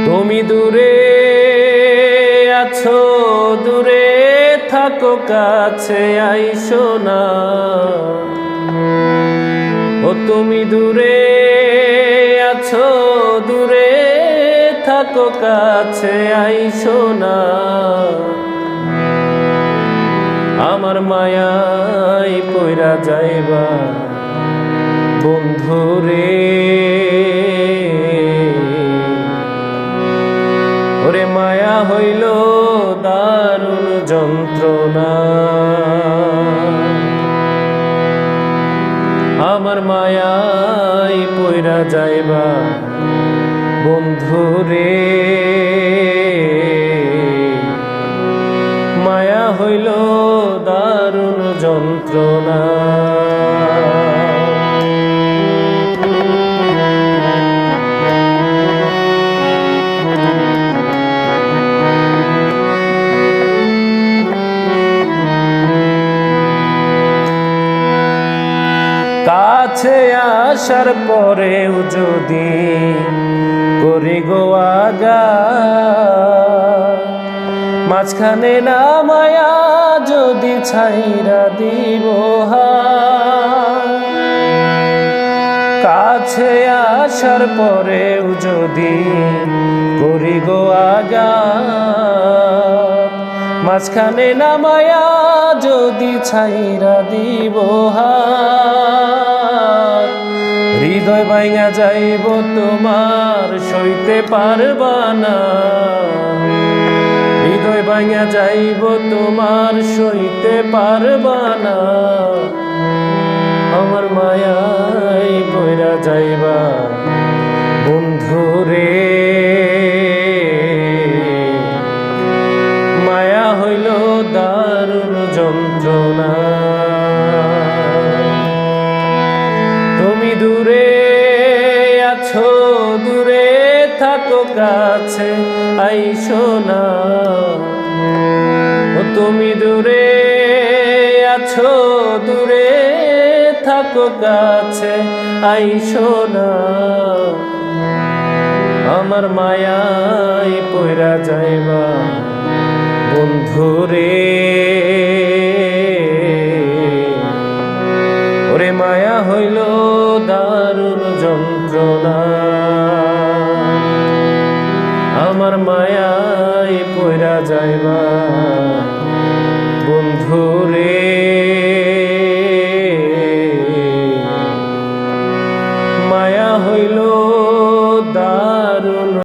তুমি দূরে আছো, দূরে থাকো, কাছে আইসো না। ও তুমি দূরে আছো, দূরে থাকো, কাছে আইসো না। আমার মায়ায় পইরা যাইবা বন্ধুরে। ওরে মায়া হইল দারুণ যন্ত্রণা, আমার মায়ায় পইরা যাইবা বন্ধুরে। মায়া হইল দারুণ যন্ত্রণা। কাছে আসার পরেও যদি করি গো আগা, মাঝখানে না মায়া যদি ছাইরা দিব। কাছে আসার পরেও যদি করি গো আগা, মাঝখানে না মায়া যদি ছাইরা দিব। হৃদয় ভাঙা যাইব তোমার সইতে পারবা না, হৃদয় ভাঙা যাইব তোমার সইতে পারবা না। আমার মায়ায় পইরা যাইবা বন্ধুরে। মায়া হইল দারুণ যন্ত্রণা। তুমি দূরে আছো, দূরে থাকো, কাছে আইসো না। ও তুমি দূরে আছো, দূরে থাকো, কাছে আইসো না। আমার মায়ায় পইরা যাইবা বন্ধুরে। ওরে মায়া হইল দারুণ যন্ত্রণা, আমার মায়ায় পইরা যাইবা।